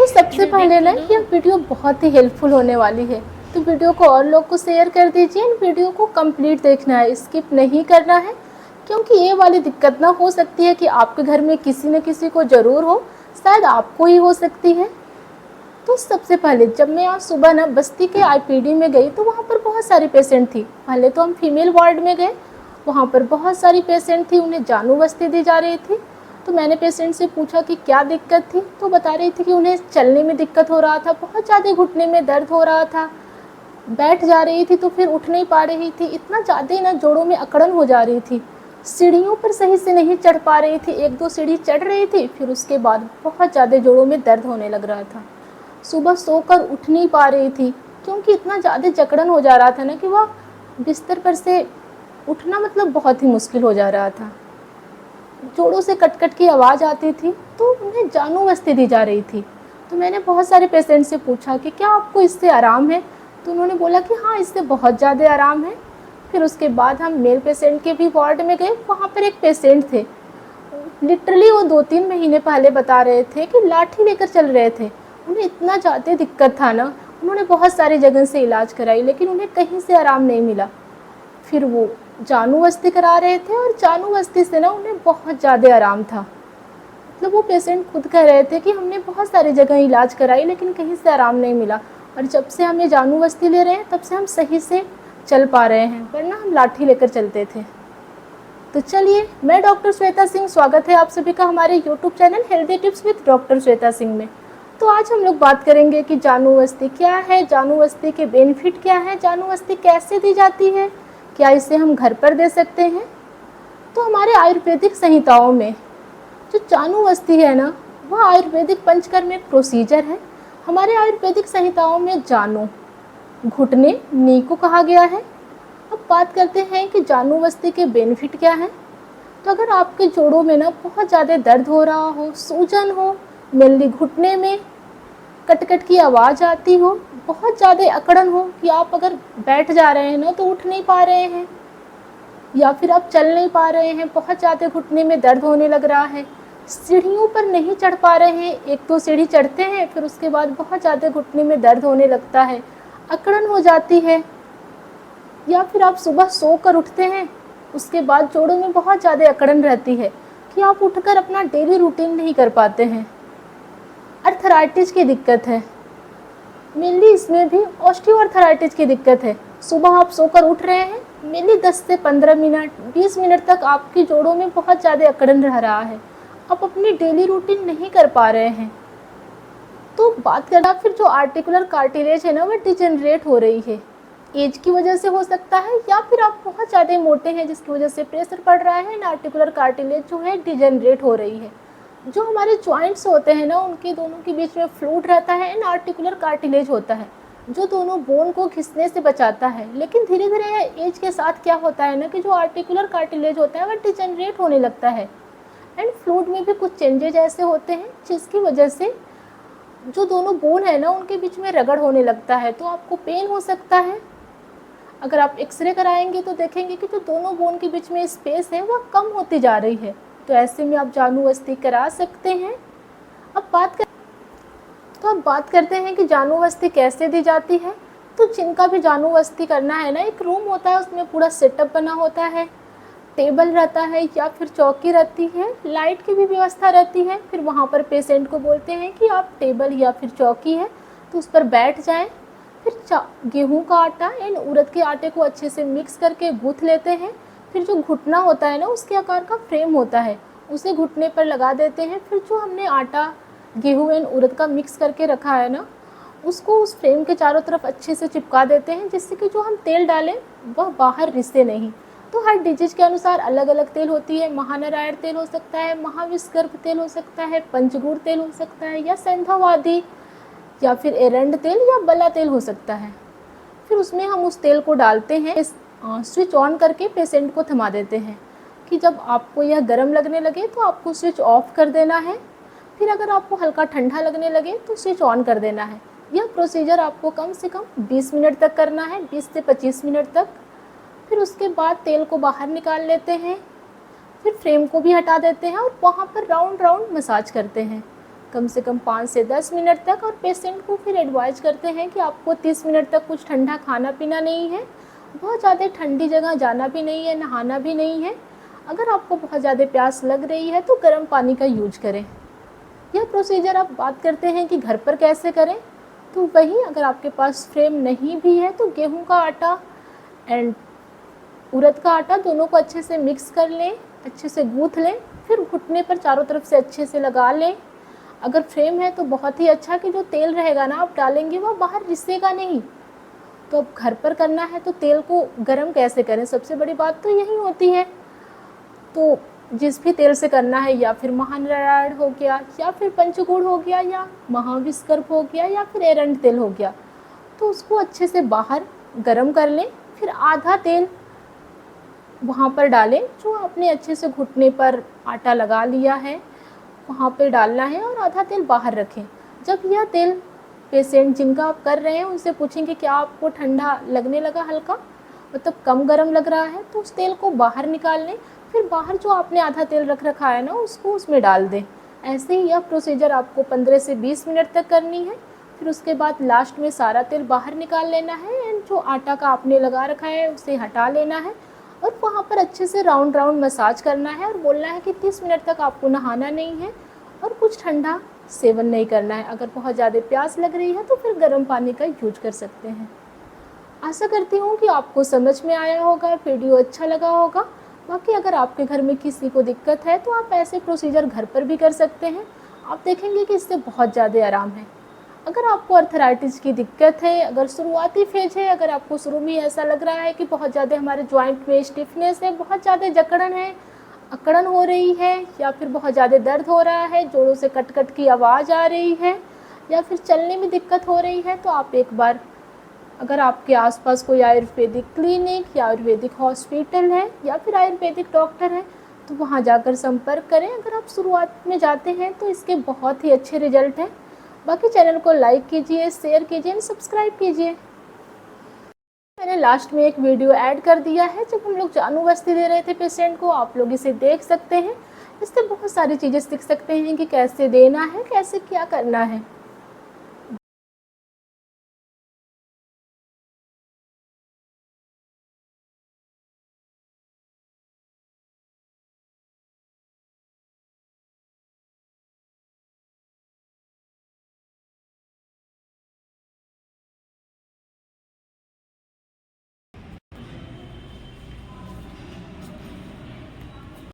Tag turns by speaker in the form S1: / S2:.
S1: तो सबसे पहले ना ये वीडियो बहुत ही हेल्पफुल होने वाली है, तो वीडियो को और लोग को शेयर कर दीजिए। इन वीडियो को कंप्लीट देखना है, स्किप नहीं करना है, क्योंकि ये वाली दिक्कत ना हो सकती है कि आपके घर में किसी न किसी को ज़रूर हो, शायद आपको ही हो सकती है। तो सबसे पहले जब मैं आज सुबह ना बस्ती के आईपीडी में गई तो वहाँ पर बहुत सारी पेशेंट थी। पहले तो हम फीमेल वार्ड में गए, वहाँ पर बहुत सारी पेशेंट थी, उन्हें जानू बस्ती दी जा रही थी। तो मैंने पेशेंट से पूछा कि क्या दिक्कत थी, तो बता रही थी कि उन्हें चलने में दिक्कत हो रहा था, बहुत ज़्यादा घुटने में दर्द हो रहा था, बैठ जा रही थी तो फिर उठ नहीं पा रही थी, इतना ज़्यादा ना जोड़ों में अकड़न हो जा रही थी, सीढ़ियों पर सही से नहीं चढ़ पा रही थी, एक दो सीढ़ी चढ़ रही थी, फिर उसके बाद बहुत ज़्यादा जोड़ों में दर्द होने लग रहा था। सुबह सोकर उठ नहीं पा रही थी, क्योंकि इतना ज़्यादा जकड़न हो जा रहा था ना कि वह बिस्तर पर से उठना मतलब बहुत ही मुश्किल हो जा रहा था। जोड़ों से कट-कट की आवाज़ आती थी, तो उन्हें जानू बस्ती दी जा रही थी। तो मैंने बहुत सारे पेशेंट से पूछा कि क्या आपको इससे आराम है, तो उन्होंने बोला कि हाँ, इससे बहुत ज़्यादा आराम है। फिर उसके बाद हम मेल पेशेंट के भी वार्ड में गए, वहाँ पर एक पेशेंट थे, लिटरली वो 2-3 महीने पहले बता रहे थे कि लाठी लेकर चल रहे थे। उन्हें इतना ज़्यादा दिक्कत था ना, उन्होंने बहुत सारी जगह से इलाज कराई, लेकिन उन्हें कहीं से आराम नहीं मिला। फिर वो जानू बस्ती करा रहे थे और जानू बस्ती से ना उन्हें बहुत ज़्यादा आराम था। मतलब वो पेशेंट खुद कह रहे थे कि हमने बहुत सारी जगह इलाज कराई, लेकिन कहीं से आराम नहीं मिला, और जब से हमें जानू बस्ती ले रहे हैं तब से हम सही से चल पा रहे हैं, वरना हम लाठी लेकर चलते थे। तो चलिए, मैं डॉक्टर श्वेता सिंह, स्वागत है आप सभी का हमारे YouTube channel healthy tips with doctor Shweta Singh में। तो आज हम लोग बात करेंगे कि जानू बस्ती क्या है, जानू बस्ती के बेनिफिट क्या है, जानू बस्ती कैसे दी जाती है, क्या इसे हम घर पर दे सकते हैं। तो हमारे आयुर्वेदिक संहिताओं में जो जानू बस्ती है ना, वह आयुर्वेदिक पंचकर्म एक प्रोसीजर है। हमारे आयुर्वेदिक संहिताओं में जानू, घुटने, नी को कहा गया है। अब बात करते हैं कि जानू बस्ती के बेनिफिट क्या हैं। तो अगर आपके जोड़ों में ना बहुत ज़्यादा दर्द हो रहा हो, सूजन हो, मेनली घुटने में कट-कट की आवाज़ आती हो, बहुत ज़्यादा अकड़न हो कि आप अगर बैठ जा रहे हैं ना तो उठ नहीं पा रहे हैं, या फिर आप चल नहीं पा रहे हैं, बहुत ज़्यादा घुटने में दर्द होने लग रहा है, सीढ़ियों पर नहीं चढ़ पा रहे हैं, एक दो सीढ़ी चढ़ते हैं फिर उसके बाद बहुत ज़्यादा घुटने में दर्द होने लगता है, अकड़न हो जाती है, या फिर आप सुबह सोकर उठते हैं उसके बाद जोड़ों में बहुत ज़्यादा अकड़न रहती है कि आप उठकर अपना डेली रूटीन नहीं कर पाते हैं। अर्थराइटिस की दिक्कत है, मेनली इसमें भी ऑस्टियोआर्थराइटिस की दिक्कत है। सुबह आप सोकर उठ रहे हैं, मेनली 10 से 15 मिनट 20 मिनट तक आपकी जोड़ों में बहुत ज़्यादा अकड़न रह रहा है, आप अपनी डेली रूटीन नहीं कर पा रहे हैं। तो बात करना फिर जो आर्टिकुलर कार्टिलेज है ना, वह डिजेनरेट हो रही है, एज की वजह से हो सकता है, या फिर आप बहुत ज़्यादा मोटे हैं जिसकी वजह से प्रेशर पड़ रहा है, आर्टिकुलर कार्टिलेज जो है डिजेनरेट हो रही है। जो हमारे जॉइंट्स होते हैं ना, उनके दोनों के बीच में फ्लूइड रहता है, आर्टिकुलर कार्टिलेज होता है जो दोनों बोन को खिंचने से बचाता है। लेकिन धीरे धीरे एज के साथ क्या होता है ना कि जो आर्टिकुलर कार्टिलेज होता है वह डिजेनरेट होने लगता है, एंड फ्लूइड में भी कुछ चेंजेज ऐसे होते हैं जिसकी वजह से जो दोनों बोन है ना उनके बीच में रगड़ होने लगता है, तो आपको पेन हो सकता है। अगर आप एक्सरे कराएंगे तो देखेंगे कि जो दोनों बोन के बीच में स्पेस है वह कम होती जा रही है, तो ऐसे में आप जानू बस्ती करा सकते हैं। अब बात करते हैं कि जानू बस्ती कैसे दी जाती है। तो जिनका भी जानू बस्ती करना है ना, एक रूम होता है, उसमें पूरा सेटअप बना होता है, टेबल रहता है या फिर चौकी रहती है, लाइट की भी व्यवस्था रहती है। फिर वहाँ पर पेशेंट को बोलते हैं कि आप टेबल या फिर चौकी है तो उस पर बैठ जाएं। फिर गेहूं का आटा एंड उड़द के आटे को अच्छे से मिक्स करके गूँथ लेते हैं। फिर जो घुटना होता है ना, उसके आकार का फ्रेम होता है, उसे घुटने पर लगा देते हैं। फिर जो हमने आटा गेहूं एंड उड़द का मिक्स करके रखा है ना, उसको उस फ्रेम के चारों तरफ अच्छे से चिपका देते हैं, जिससे कि जो हम तेल डालें वह बाहर रिसे नहीं। तो हर डिजीज के अनुसार अलग अलग तेल होती है, महानारायण तेल हो सकता है, महाविष्गर्भ तेल हो सकता है, पंचगूर तेल हो सकता है, या सेंधावादी, या फिर एरंड तेल या बला तेल हो सकता है। फिर उसमें हम उस तेल को डालते हैं, स्विच ऑन करके पेशेंट को थमा देते हैं कि जब आपको यह गर्म लगने लगे तो आपको स्विच ऑफ कर देना है। फिर अगर आपको हल्का ठंडा लगने लगे तो स्विच ऑन कर देना है। यह प्रोसीजर आपको कम से कम 20 मिनट तक करना है, 20 से 25 मिनट तक। फिर उसके बाद तेल को बाहर निकाल लेते हैं, फिर फ्रेम को भी हटा देते हैं और वहाँ पर राउंड राउंड मसाज करते हैं। कम से कम 5 से 10 मिनट तक। और पेशेंट को फिर एडवाइज करते हैं कि आपको 30 मिनट तक कुछ ठंडा खाना पीना नहीं है, बहुत ज़्यादा ठंडी जगह जाना भी नहीं है, नहाना भी नहीं है। अगर आपको बहुत ज़्यादा प्यास लग रही है तो गर्म पानी का यूज करें। यह प्रोसीजर आप बात करते हैं कि घर पर कैसे करें, तो वही अगर आपके पास फ्रेम नहीं भी है तो गेहूं का आटा एंड उड़द का आटा दोनों को अच्छे से मिक्स कर लें, अच्छे से गूँथ लें, फिर घुटने पर चारों तरफ से अच्छे से लगा लें। अगर फ्रेम है तो बहुत ही अच्छा कि जो तेल रहेगा ना आप डालेंगे वो बाहर रिसेगा नहीं। तो अब घर पर करना है तो तेल को गरम कैसे करें, सबसे बड़ी बात तो यही होती है। तो जिस भी तेल से करना है, या फिर महानारायण हो गया, या फिर पंचगुड़ हो गया, या महाविष्कर्प हो गया, या फिर एरंड तेल हो गया, तो उसको अच्छे से बाहर गरम कर लें। फिर आधा तेल वहाँ पर डालें जो आपने अच्छे से घुटने पर आटा लगा लिया है वहाँ पे डालना है, और आधा तेल बाहर रखें। जब यह तेल पेशेंट जिनका आप कर रहे हैं उनसे पूछेंगे क्या आपको ठंडा लगने लगा, हल्का मतलब कम गर्म लग रहा है, तो उस तेल को बाहर निकाल लें। फिर बाहर जो आपने आधा तेल रख रखा है ना उसको उसमें डाल दें। ऐसे ही यह प्रोसीजर आपको 15 से 20 मिनट तक करनी है। फिर उसके बाद लास्ट में सारा तेल बाहर निकाल लेना है एंड जो आटा का आपने लगा रखा है उसे हटा लेना है, और वहाँ पर अच्छे से राउंड राउंड मसाज करना है और बोलना है कि 30 मिनट तक आपको नहाना नहीं है और कुछ ठंडा सेवन नहीं करना है। अगर बहुत ज़्यादा प्यास लग रही है तो फिर गर्म पानी का यूज कर सकते हैं। आशा करती हूँ कि आपको समझ में आया होगा, वीडियो अच्छा लगा होगा। बाकी अगर आपके घर में किसी को दिक्कत है तो आप ऐसे प्रोसीजर घर पर भी कर सकते हैं, आप देखेंगे कि इससे बहुत ज़्यादा आराम है। अगर आपको अर्थराइटिस की दिक्कत है, अगर शुरुआती फेज है, अगर आपको शुरू में ऐसा लग रहा है कि बहुत ज़्यादा हमारे जॉइंट में स्टिफनेस है, बहुत ज़्यादा जकड़न है, अकड़न हो रही है, या फिर बहुत ज़्यादा दर्द हो रहा है, जोड़ों से कट कट की आवाज़ आ रही है, या फिर चलने में दिक्कत हो रही है, तो आप एक बार अगर आपके आसपास कोई आयुर्वेदिक क्लिनिक या आयुर्वेदिक हॉस्पिटल है या फिर आयुर्वेदिक डॉक्टर है तो वहाँ जाकर संपर्क करें। अगर आप शुरुआत में जाते हैं तो इसके बहुत ही अच्छे रिजल्ट हैं। बाकी चैनल को लाइक कीजिए, शेयर कीजिए, सब्सक्राइब कीजिए। मैंने लास्ट में एक वीडियो ऐड कर दिया है जब हम लोग जानूवस्ती दे रहे थे पेशेंट को, आप लोग इसे देख सकते हैं। इससे बहुत सारी चीज़ें सीख सकते हैं कि कैसे देना है, कैसे क्या करना है।